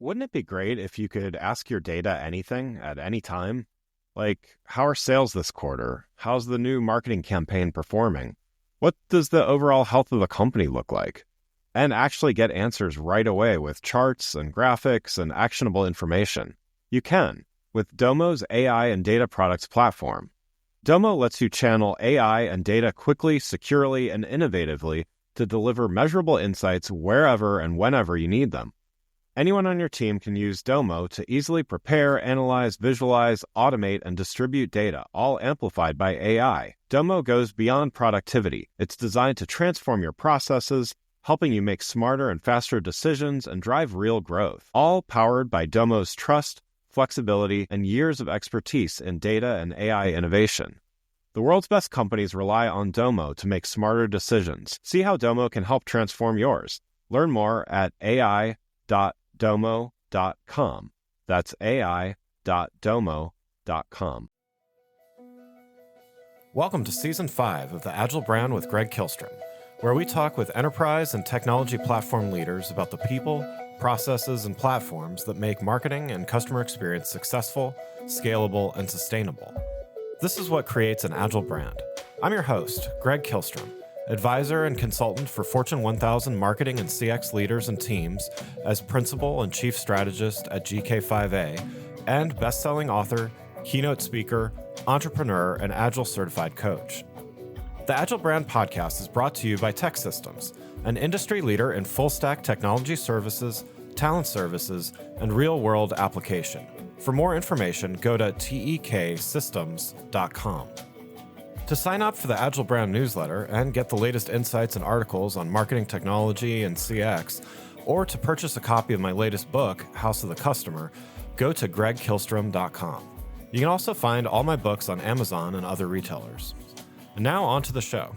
Wouldn't it be great if you could ask your data anything at any time? Like, how are sales this quarter? How's the new marketing campaign performing? What does the overall health of the company look like? And actually get answers right away with charts and graphics and actionable information. You can with Domo's AI and data products platform. Domo lets you channel AI and data quickly, securely, and innovatively to deliver measurable insights wherever and whenever you need them. Anyone on your team can use Domo to easily prepare, analyze, visualize, automate, and distribute data, all amplified by AI. Domo goes beyond productivity. It's designed to transform your processes, helping you make smarter and faster decisions and drive real growth. All powered by Domo's trust, flexibility, and years of expertise in data and AI innovation. The world's best companies rely on Domo to make smarter decisions. See how Domo can help transform yours. Learn more at ai.domo.com. That's ai.domo.com. Welcome to Season 5 of The Agile Brand with Greg Kihlstrom, where we talk with enterprise and technology platform leaders about the people, processes, and platforms that make marketing and customer experience successful, scalable, and sustainable. This is what creates an agile brand. I'm your host, Greg Kihlstrom, advisor and consultant for Fortune 1000 marketing and CX leaders and teams as principal and chief strategist at GK5A, and best-selling author, keynote speaker, entrepreneur, and Agile certified coach. The Agile Brand podcast is brought to you by TEKsystems, an industry leader in full-stack technology services, talent services, and real-world application. For more information, go to teksystems.com. To sign up for the Agile Brand newsletter and get the latest insights and articles on marketing technology and CX, or to purchase a copy of my latest book, House of the Customer, go to gregkihlstrom.com. You can also find all my books on Amazon and other retailers. And now on to the show.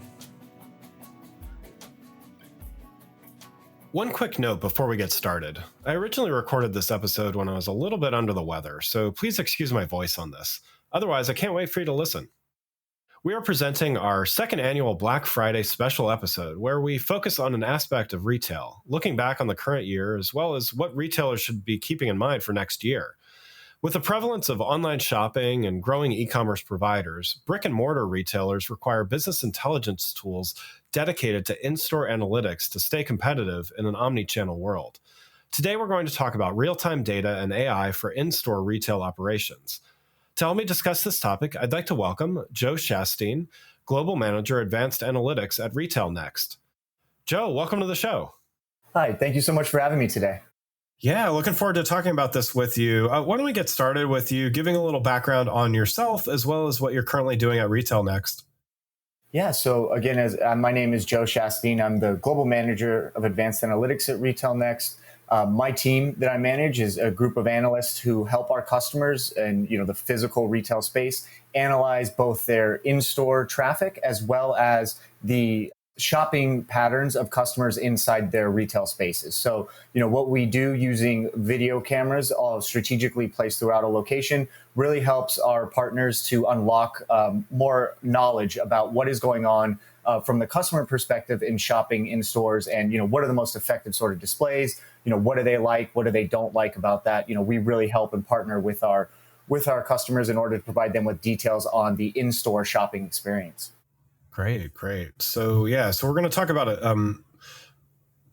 One quick note before we get started. I originally recorded this episode when I was a little bit under the weather, so please excuse my voice on this. Otherwise, I can't wait for you to listen. We are presenting our second annual Black Friday special episode where we focus on an aspect of retail, looking back on the current year as well as what retailers should be keeping in mind for next year. With the prevalence of online shopping and growing e-commerce providers, brick-and-mortar retailers require business intelligence tools dedicated to in-store analytics to stay competitive in an omnichannel world. Today, we're going to talk about real-time data and AI for in-store retail operations. To help me discuss this topic, I'd like to welcome Joe Shasteen, Global Manager Advanced Analytics at RetailNext. Joe, welcome to the show. Hi, thank you so much for having me today. Yeah, looking forward to talking about this with you. Why don't we get started with you giving a little background on yourself as well as what you're currently doing at RetailNext? Yeah, so again, my name is Joe Shasteen. I'm the Global Manager of Advanced Analytics at RetailNext. My team that I manage is a group of analysts who help our customers in the physical retail space analyze both their in-store traffic as well as the shopping patterns of customers inside their retail spaces. So, what we do using video cameras all strategically placed throughout a location really helps our partners to unlock more knowledge about what is going on from the customer perspective in shopping in stores, and what are the most effective sort of displays. What do they like? What do they don't like about that? We really help and partner with our customers in order to provide them with details on the in-store shopping experience. Great. So we're going to talk about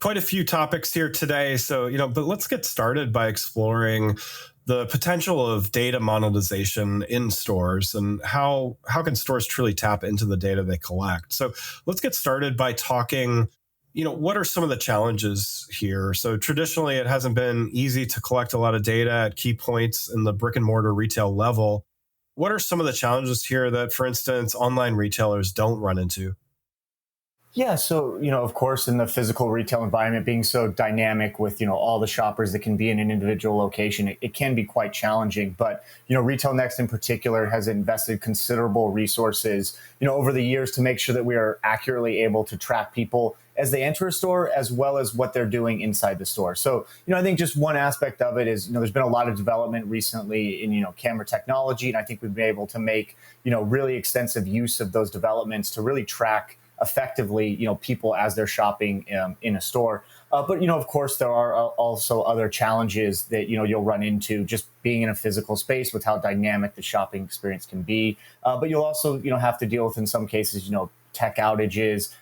quite a few topics here today. So, but let's get started by exploring the potential of data monetization in stores and how can stores truly tap into the data they collect. So let's get started by talking, what are some of the challenges here? So traditionally, it hasn't been easy to collect a lot of data at key points in the brick and mortar retail level. What are some of the challenges here that, for instance, online retailers don't run into? Yeah, so, of course, in the physical retail environment being so dynamic with, all the shoppers that can be in an individual location, it can be quite challenging. But, RetailNext in particular has invested considerable resources, over the years to make sure that we are accurately able to track people as they enter a store, as well as what they're doing inside the store. So, I think just one aspect of it is, there's been a lot of development recently in, camera technology. And I think we've been able to make, really extensive use of those developments to really track effectively, people as they're shopping in a store. But of course, there are also other challenges that you'll run into just being in a physical space with how dynamic the shopping experience can be. But you'll also have to deal with, in some cases, tech outages,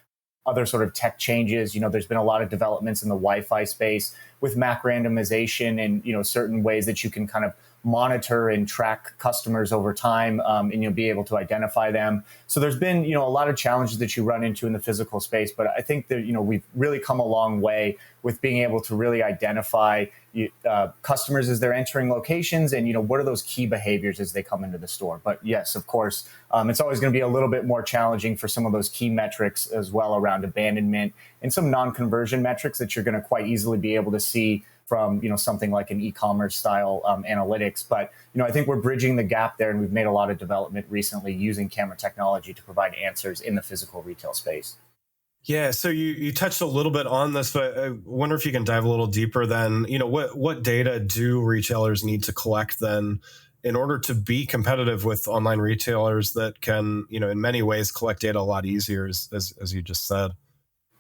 other sort of tech changes. There's been a lot of developments in the Wi-Fi space with MAC randomization and certain ways that you can kind of monitor and track customers over time, and you'll be able to identify them. So there's been a lot of challenges that you run into in the physical space, but I think that we've really come a long way with being able to really identify customers as they're entering locations, and what are those key behaviors as they come into the store. But yes, of course, it's always going to be a little bit more challenging for some of those key metrics as well around abandonment and some non-conversion metrics that you're going to quite easily be able to see from something like an e-commerce style analytics. But I think we're bridging the gap there, and we've made a lot of development recently using camera technology to provide answers in the physical retail space. Yeah, so you touched a little bit on this, but I wonder if you can dive a little deeper then. What data do retailers need to collect then in order to be competitive with online retailers that can, in many ways collect data a lot easier, as you just said?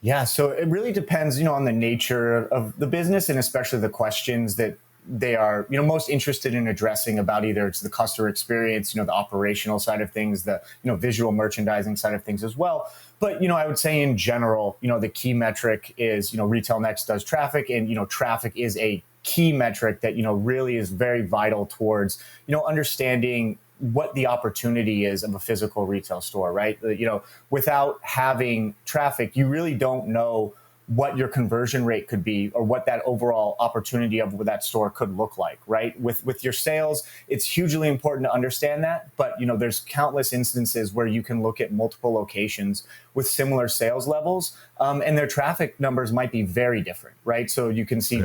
Yeah, so it really depends, on the nature of the business, and especially the questions that they are, most interested in addressing about either it's the customer experience, the operational side of things, the, visual merchandising side of things as well. But, I would say in general, the key metric is, RetailNext does traffic, and, traffic is a key metric that, really is very vital towards, understanding what the opportunity is of a physical retail store, right? Without having traffic, you really don't know what your conversion rate could be or what that overall opportunity of that store could look like, right? With your sales, it's hugely important to understand that, but there's countless instances where you can look at multiple locations with similar sales levels, and their traffic numbers might be very different, right? So you can see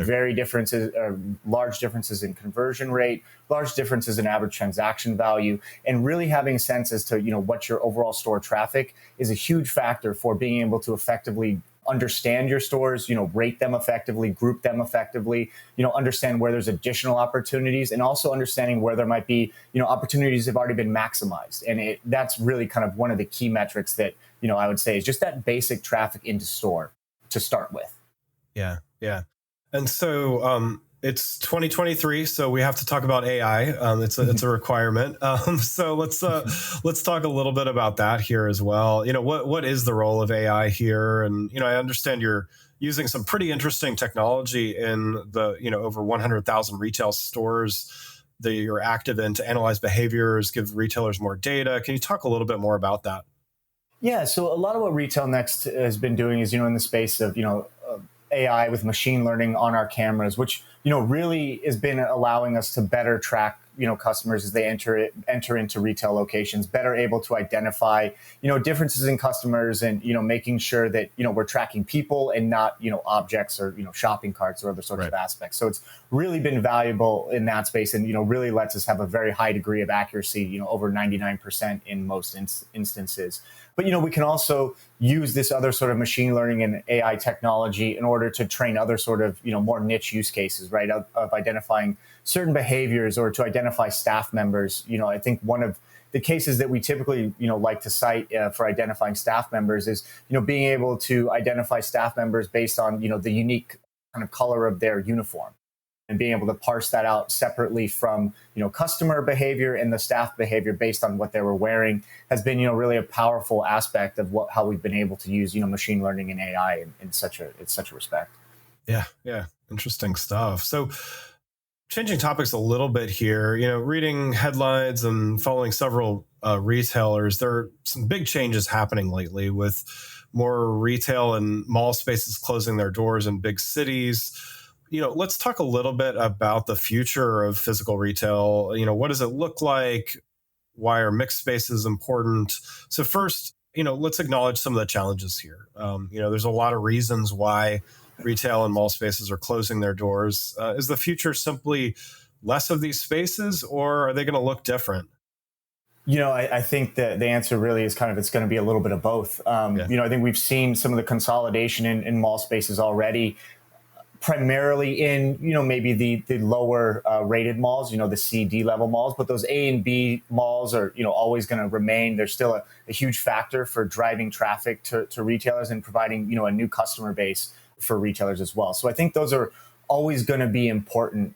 large differences in conversion rate, large differences in average transaction value, and really having a sense as to what your overall store traffic is a huge factor for being able to effectively understand your stores, rate them effectively, group them effectively, understand where there's additional opportunities, and also understanding where there might be, opportunities that have already been maximized. And that's really kind of one of the key metrics that, I would say is just that basic traffic into store to start with. Yeah. Yeah. And so, it's 2023, so we have to talk about AI. It's a requirement. So let's talk a little bit about that here as well. What is the role of AI here? And I understand you're using some pretty interesting technology in the over 100,000 retail stores that you're active in to analyze behaviors, give retailers more data. Can you talk a little bit more about that? Yeah, so a lot of what RetailNext has been doing is in the space of AI with machine learning on our cameras, which really has been allowing us to better track customers as they enter into retail locations, better able to identify differences in customers, and making sure that we're tracking people and not objects or shopping carts or other sorts of aspects. So it's really been valuable in that space, and really lets us have a very high degree of accuracy, over 99% in most instances. But we can also use this other sort of machine learning and AI technology in order to train other sort of more niche use cases, right? Of identifying certain behaviors or to identify staff members. I think one of the cases that we typically like to cite for identifying staff members is being able to identify staff members based on the unique kind of color of their uniform, and being able to parse that out separately from customer behavior and the staff behavior based on what they were wearing has been really a powerful aspect of how we've been able to use machine learning and AI in such a respect. Yeah, interesting stuff. So, changing topics a little bit here, reading headlines and following several retailers, there are some big changes happening lately with more retail and mall spaces closing their doors in big cities. Let's talk a little bit about the future of physical retail. What does it look like? Why are mixed spaces important? So first, let's acknowledge some of the challenges here. There's a lot of reasons why retail and mall spaces are closing their doors. Is the future simply less of these spaces, or are they going to look different? I think that the answer really is it's going to be a little bit of both. I think we've seen some of the consolidation in mall spaces already, primarily in, maybe the lower rated malls, the C, D level malls, but those A and B malls are, always going to remain. They're still a huge factor for driving traffic to retailers and providing, a new customer base for retailers as well. So I think those are always going to be important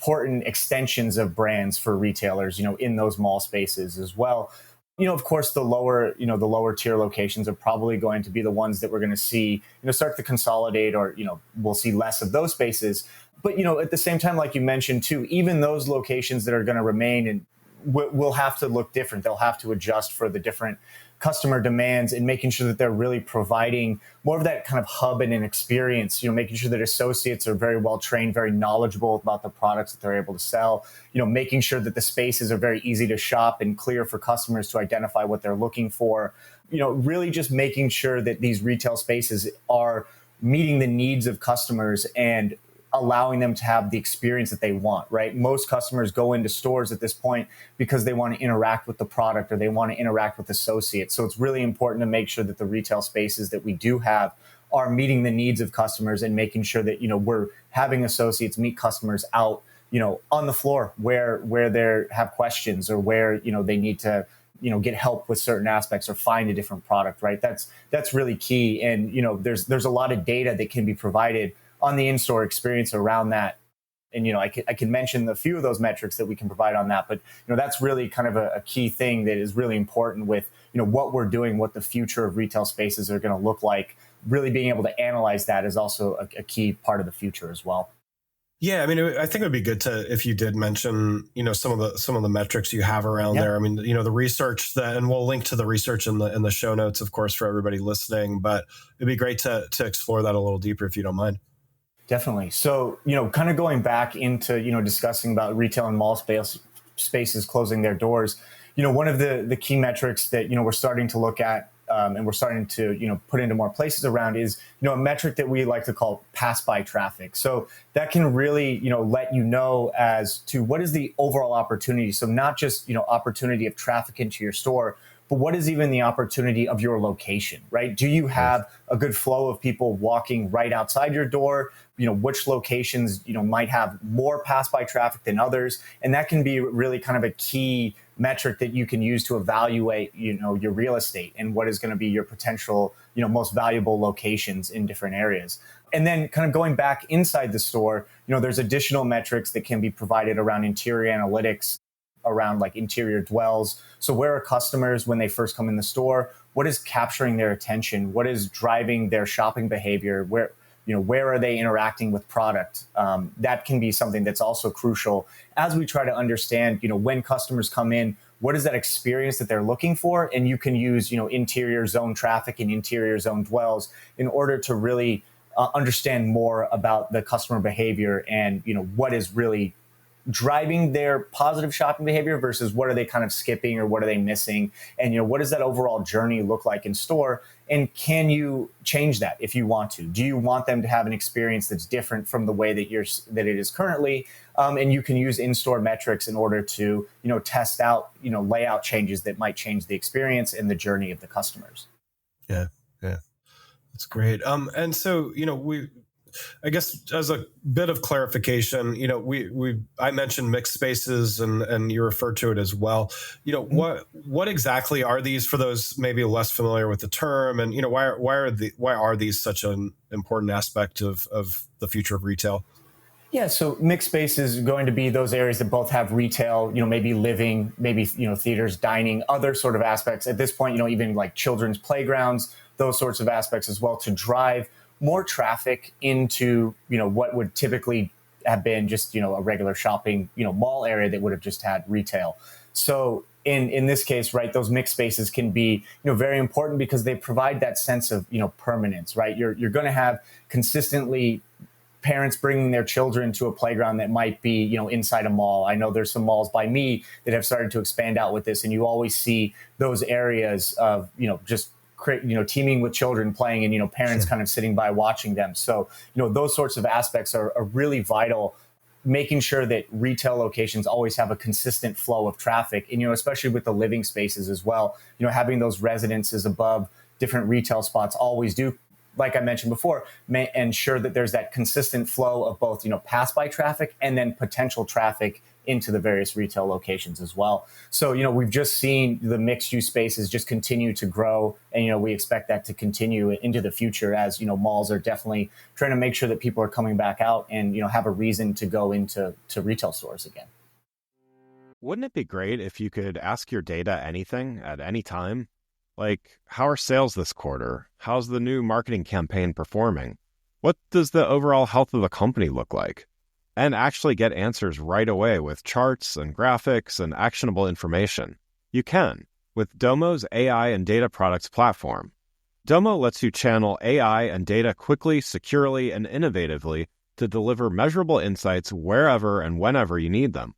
extensions of brands for retailers, in those mall spaces as well. Of course, the lower tier locations are probably going to be the ones that we're going to see, start to consolidate, or, we'll see less of those spaces. But, at the same time, like you mentioned too, even those locations that are going to remain and will have to look different. They'll have to adjust for the different customer demands, and making sure that they're really providing more of that kind of hub and an experience, making sure that associates are very well trained, very knowledgeable about the products that they're able to sell, making sure that the spaces are very easy to shop and clear for customers to identify what they're looking for, really just making sure that these retail spaces are meeting the needs of customers and allowing them to have the experience that they want, right? Most customers go into stores at this point because they want to interact with the product, or they want to interact with associates. So it's really important to make sure that the retail spaces that we do have are meeting the needs of customers, and making sure that, we're having associates meet customers out, on the floor where they have questions, or where, they need to, get help with certain aspects, or find a different product, right? That's really key. And, there's a lot of data that can be provided on the in-store experience around that. And, I can mention a few of those metrics that we can provide on that. But, that's really kind of a key thing that is really important with, what we're doing, what the future of retail spaces are going to look like. Really being able to analyze that is also a key part of the future as well. Yeah, I mean, I think it would be good if you did mention, some of the metrics you have around there. I mean, the research and we'll link to the research in the show notes, of course, for everybody listening. But it'd be great to explore that a little deeper, if you don't mind. Definitely. So, kind of going back into, discussing about retail and mall spaces closing their doors, one of the key metrics that, we're starting to look at, and we're starting to, put into more places around is, a metric that we like to call pass-by traffic. So that can really, let you know as to what is the overall opportunity. So not just, opportunity of traffic into your store, but what is even the opportunity of your location, right? Do you have a good flow of people walking right outside your door? Which locations, might have more pass-by traffic than others? And that can be really kind of a key metric that you can use to evaluate, your real estate and what is going to be your potential, most valuable locations in different areas. And then kind of going back inside the store, there's additional metrics that can be provided around interior analytics, around like interior dwells. So where are customers when they first come in the store? What is capturing their attention? What is driving their shopping behavior? Where are they interacting with product? That can be something that's also crucial as we try to understand, when customers come in, what is that experience that they're looking for? And you can use, interior zone traffic and interior zone dwells in order to really understand more about the customer behavior and, what is really driving their positive shopping behavior versus what are they kind of skipping, or what are they missing? And, what does that overall journey look like in store? And can you change that if you want to? Do you want them to have an experience that's different from the way that it is currently? And you can use in-store metrics in order to, test out, layout changes that might change the experience and the journey of the customers. Yeah. That's great. And so, I guess as a bit of clarification, I mentioned mixed spaces, and you referred to it as well. What exactly are these, for those maybe less familiar with the term, and why are these such an important aspect of the future of retail? Yeah, so mixed space is going to be those areas that both have retail, maybe living, maybe theaters, dining, other sort of aspects. At this point, even like children's playgrounds, those sorts of aspects as well, to drive more traffic into, what would typically have been just, a regular shopping, mall area that would have just had retail. So in this case, right, those mixed spaces can be, very important because they provide that sense of, permanence, right? You're going to have consistently parents bringing their children to a playground that might be, inside a mall. I know there's some malls by me that have started to expand out with this, and you always see those areas of, just teaming with children playing, and, parents kind of sitting by watching them. So, those sorts of aspects are really vital, making sure that retail locations always have a consistent flow of traffic, and, especially with the living spaces as well, having those residences above different retail spots always do, like I mentioned before, may ensure that there's that consistent flow of both, pass-by traffic and then potential traffic into the various retail locations as well. So, we've just seen the mixed use spaces just continue to grow. And, we expect that to continue into the future as, malls are definitely trying to make sure that people are coming back out and, have a reason to go into retail stores again. Wouldn't it be great if you could ask your data anything at any time? Like, how are sales this quarter? How's the new marketing campaign performing? What does the overall health of the company look like? And actually get answers right away with charts and graphics and actionable information. You can with Domo's AI and data products platform. Domo lets you channel AI and data quickly, securely, and innovatively to deliver measurable insights wherever and whenever you need them.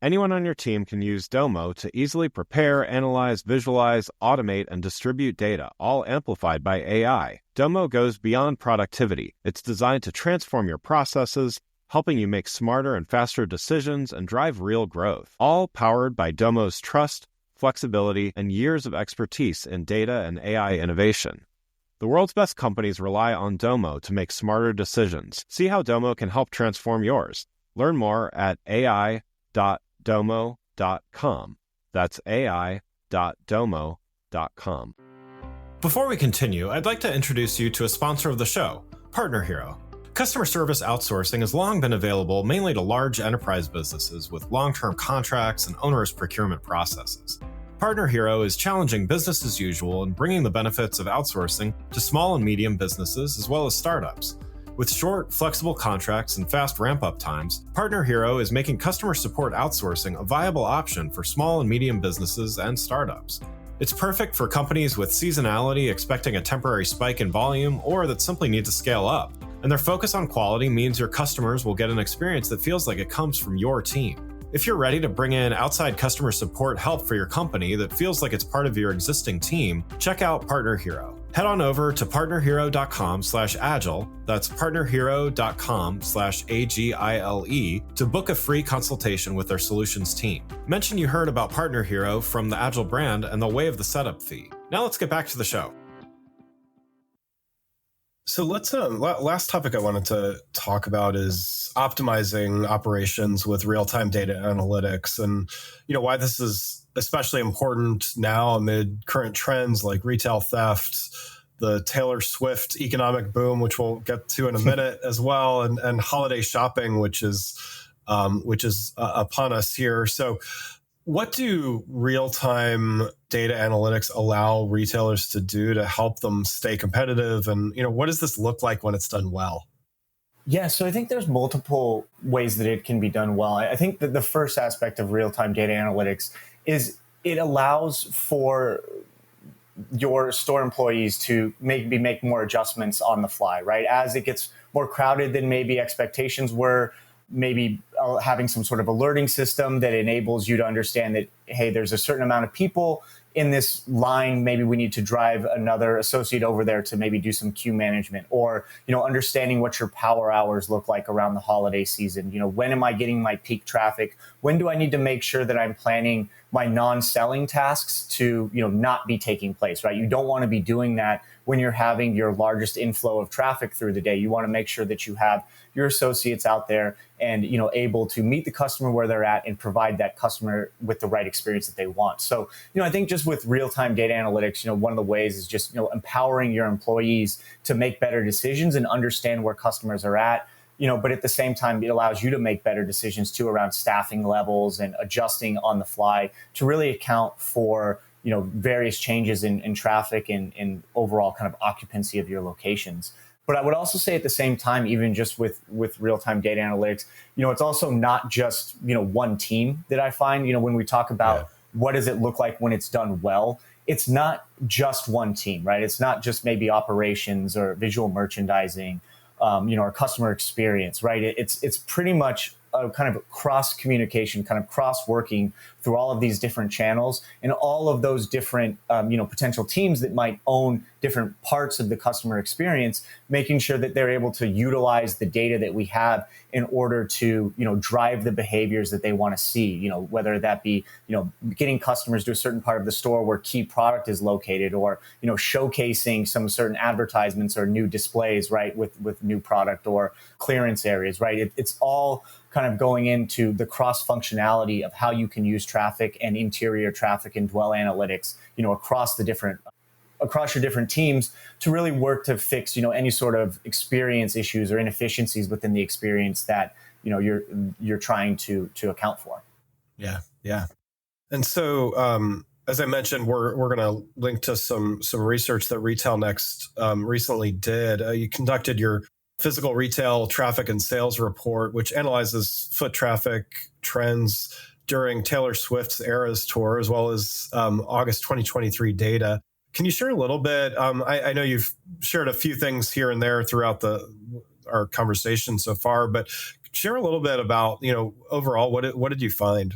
Anyone on your team can use Domo to easily prepare, analyze, visualize, automate, and distribute data, all amplified by AI. Domo goes beyond productivity. It's designed to transform your processes, helping you make smarter and faster decisions and drive real growth, all powered by Domo's trust, flexibility, and years of expertise in data and AI innovation. The world's best companies rely on Domo to make smarter decisions. See how Domo can help transform yours. Learn more at ai.domo.com. That's ai.domo.com. Before we continue, I'd like to introduce you to a sponsor of the show, Partner Hero. Customer service outsourcing has long been available mainly to large enterprise businesses with long-term contracts and onerous procurement processes. Partner Hero is challenging business as usual and bringing the benefits of outsourcing to small and medium businesses as well as startups. With short, flexible contracts and fast ramp-up times, Partner Hero is making customer support outsourcing a viable option for small and medium businesses and startups. It's perfect for companies with seasonality expecting a temporary spike in volume or that simply need to scale up. And their focus on quality means your customers will get an experience that feels like it comes from your team. If you're ready to bring in outside customer support help for your company that feels like it's part of your existing team, check out Partner Hero. Head on over to partnerhero.com/agile, that's partnerhero.com/AGILE, to book a free consultation with their solutions team. Mention you heard about Partner Hero from the Agile brand and they'll waive the setup fee. Now let's get back to the show. So let's last topic I wanted to talk about is optimizing operations with real-time data analytics, and why this is especially important now amid current trends like retail theft, the Taylor Swift economic boom, which we'll get to in a minute as well, and holiday shopping, which is upon us here. So what do real-time data analytics allow retailers to do to help them stay competitive? And, what does this look like when it's done well? Yeah, so I think there's multiple ways that it can be done well. I think that the first aspect of real-time data analytics is it allows for your store employees to make more adjustments on the fly, right? As it gets more crowded than maybe expectations were, maybe having some sort of alerting system that enables you to understand that, hey, there's a certain amount of people in this line. Maybe we need to drive another associate over there to maybe do some queue management, or, understanding what your power hours look like around the holiday season. When am I getting my peak traffic? When do I need to make sure that I'm planning my non-selling tasks to, not be taking place, right? You don't want to be doing that when you're having your largest inflow of traffic through the day. You want to make sure that you have your associates out there and, able to meet the customer where they're at and provide that customer with the right experience that they want. So, I think just with real-time data analytics, one of the ways is just, empowering your employees to make better decisions and understand where customers are at. But at the same time, it allows you to make better decisions too around staffing levels and adjusting on the fly to really account for, various changes in traffic and overall kind of occupancy of your locations. But I would also say at the same time, even just with real-time data analytics, it's also not just, one team that I find, when we talk about what does it look like when it's done well, it's not just one team, right? It's not just maybe operations or visual merchandising, or customer experience, right? It's pretty much a kind of cross communication, kind of cross working through all of these different channels and all of those different, potential teams that might own different parts of the customer experience, making sure that they're able to utilize the data that we have in order to, drive the behaviors that they want to see, whether that be, getting customers to a certain part of the store where key product is located, or, showcasing some certain advertisements or new displays, right, with new product or clearance areas, right? It's all kind of going into the cross functionality of how you can use traffic and interior traffic and dwell analytics, across your different teams to really work to fix, any sort of experience issues or inefficiencies within the experience that, you're trying to account for. Yeah. Yeah. And so, as I mentioned, we're going to link to some research that RetailNext recently did. You conducted your physical retail traffic and sales report, which analyzes foot traffic trends during Taylor Swift's Eras tour, as well as August 2023 data. Can you share a little bit? I know you've shared a few things here and there throughout our conversation so far, but share a little bit about, overall, what did you find?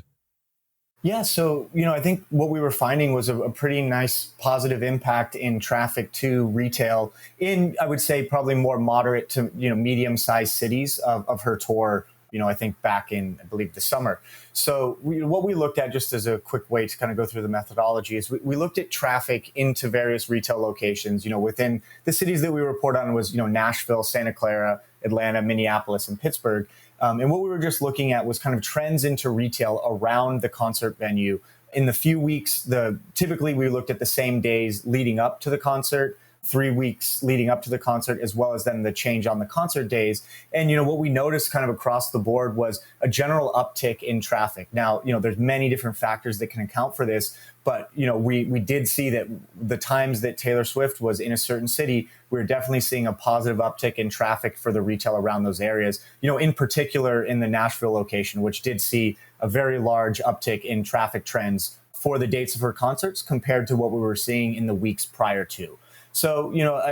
Yeah, so, I think what we were finding was a pretty nice positive impact in traffic to retail in, I would say, probably more moderate to, medium-sized cities of her tour, I think back in, I believe, the summer. So what we looked at, just as a quick way to kind of go through the methodology, is we looked at traffic into various retail locations, within the cities that we report on was, Nashville, Santa Clara, Atlanta, Minneapolis, and Pittsburgh. And what we were just looking at was kind of trends into retail around the concert venue. In the few weeks, typically we looked at the same days leading up to the concert, 3 weeks leading up to the concert, as well as then the change on the concert days. And, what we noticed kind of across the board was a general uptick in traffic. Now, there's many different factors that can account for this, but, we did see that the times that Taylor Swift was in a certain city, we were definitely seeing a positive uptick in traffic for the retail around those areas, in particular in the Nashville location, which did see a very large uptick in traffic trends for the dates of her concerts compared to what we were seeing in the weeks prior to. So,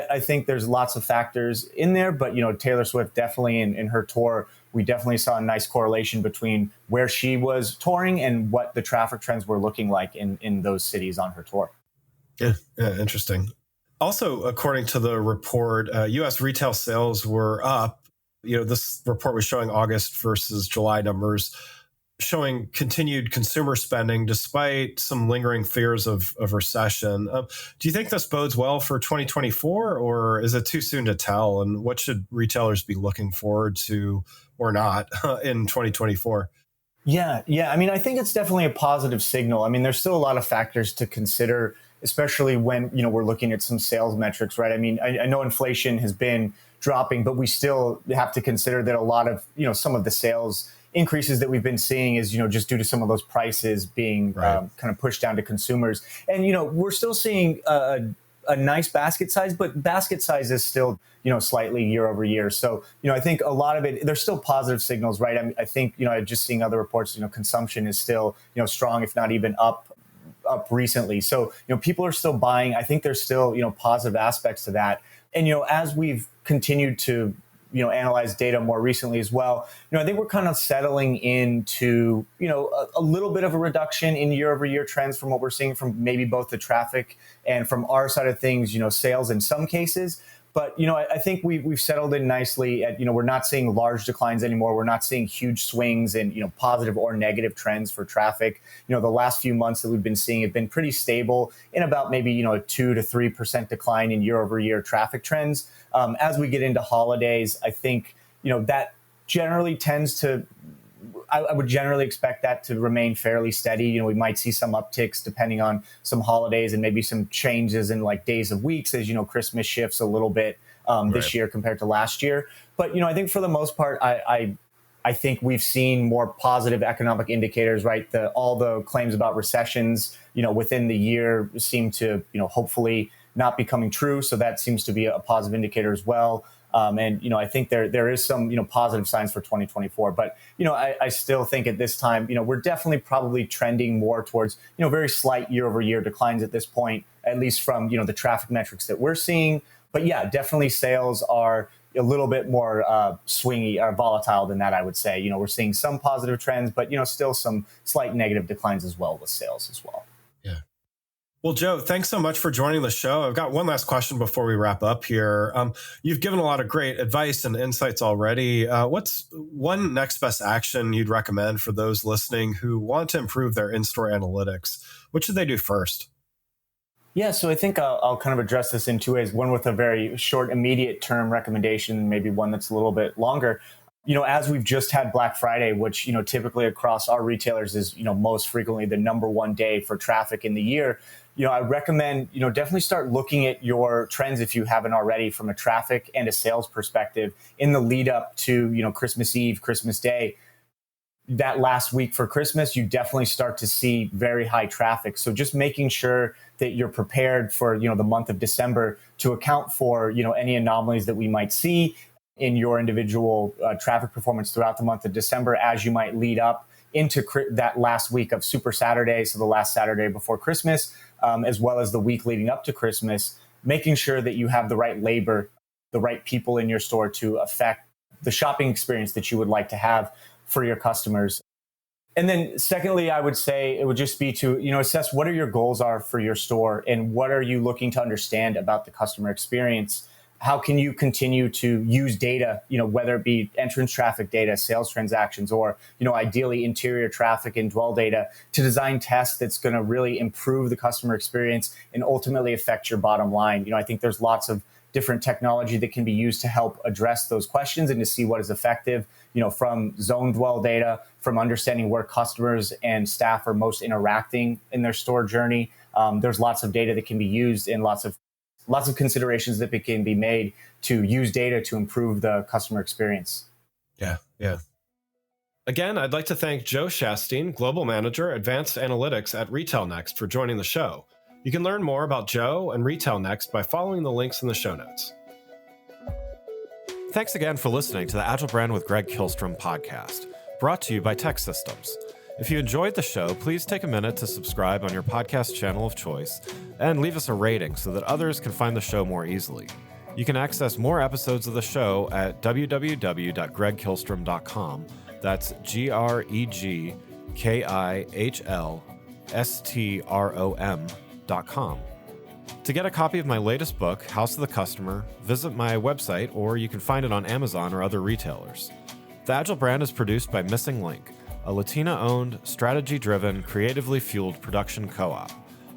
I think there's lots of factors in there, but, Taylor Swift definitely in her tour, we definitely saw a nice correlation between where she was touring and what the traffic trends were looking like in those cities on her tour. Yeah, interesting. Also, according to the report, U.S. retail sales were up. This report was showing August versus July numbers, showing continued consumer spending despite some lingering fears of recession. Do you think this bodes well for 2024, or is it too soon to tell? And what should retailers be looking forward to or not in 2024? Yeah. I mean, I think it's definitely a positive signal. I mean, there's still a lot of factors to consider, especially when, we're looking at some sales metrics, right? I mean, I know inflation has been dropping, but we still have to consider that a lot of, some of the sales increases that we've been seeing is, just due to some of those prices being kind of pushed down to consumers. And, we're still seeing a nice basket size, but basket size is still, slightly year over year. So, I think a lot of it, there's still positive signals, right? I think, just seeing other reports, consumption is still, strong, if not even up recently. So, people are still buying. I think there's still, positive aspects to that. And, as we've continued to, analyze data more recently as well, I think we're kind of settling into, a little bit of a reduction in year over year trends from what we're seeing from maybe both the traffic and from our side of things, sales in some cases. But, I think we've settled in nicely at, we're not seeing large declines anymore. We're not seeing huge swings in, positive or negative trends for traffic. The last few months that we've been seeing have been pretty stable in about maybe, a 2 to 3% decline in year over year traffic trends. As we get into holidays, I think, that generally tends to, I would generally expect that to remain fairly steady. We might see some upticks depending on some holidays and maybe some changes in like days of weeks as, Christmas shifts a little bit this year compared to last year. But, I think for the most part, I think we've seen more positive economic indicators, right? All the claims about recessions, within the year seem to, hopefully not be coming true. So that seems to be a positive indicator as well. And, I think there is some, positive signs for 2024. But, I still think at this time, we're definitely probably trending more towards, very slight year over year declines at this point, at least from, the traffic metrics that we're seeing. But yeah, definitely sales are a little bit more swingy or volatile than that, I would say. We're seeing some positive trends, but, still some slight negative declines as well with sales as well. Yeah. Well, Joe, thanks so much for joining the show. I've got one last question before we wrap up here. You've given a lot of great advice and insights already. What's one next best action you'd recommend for those listening who want to improve their in-store analytics? What should they do first? Yeah, so I think I'll kind of address this in two ways. One with a very short, immediate term recommendation, maybe one that's a little bit longer. as we've just had Black Friday, which, typically across our retailers is, most frequently the number one day for traffic in the year, I recommend, definitely start looking at your trends if you haven't already from a traffic and a sales perspective in the lead up to, Christmas Eve, Christmas Day. That last week for Christmas, you definitely start to see very high traffic. So just making sure that you're prepared for, the month of December to account for, any anomalies that we might see in your individual traffic performance throughout the month of December as you might lead up into that last week of Super Saturday, so the last Saturday before Christmas, as well as the week leading up to Christmas, making sure that you have the right labor, the right people in your store to affect the shopping experience that you would like to have for your customers. And then secondly, I would say it would just be to, assess what are your goals are for your store and what are you looking to understand about the customer experience. How can you continue to use data, whether it be entrance traffic data, sales transactions, or, ideally interior traffic and dwell data to design tests that's going to really improve the customer experience and ultimately affect your bottom line. I think there's lots of different technology that can be used to help address those questions and to see what is effective, from zone dwell data, from understanding where customers and staff are most interacting in their store journey. There's lots of data that can be used and lots of considerations that can be made to use data to improve the customer experience. Yeah. Again, I'd like to thank Joe Shasteen, Global Manager, Advanced Analytics at RetailNext, for joining the show. You can learn more about Joe and RetailNext by following the links in the show notes. Thanks again for listening to the Agile Brand with Greg Kihlstrom podcast, brought to you by Tech Systems. If you enjoyed the show, please take a minute to subscribe on your podcast channel of choice and leave us a rating so that others can find the show more easily. You can access more episodes of the show at www.gregkihlstrom.com. That's GREGKIHLSTROM.com. To get a copy of my latest book, House of the Customer, visit my website, or you can find it on Amazon or other retailers. The Agile Brand is produced by Missing Link, a Latina-owned, strategy-driven, creatively fueled production co-op.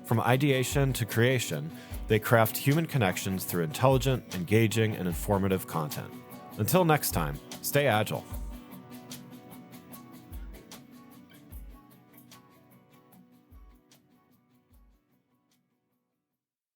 From ideation to creation, they craft human connections through intelligent, engaging, and informative content. Until next time, stay agile.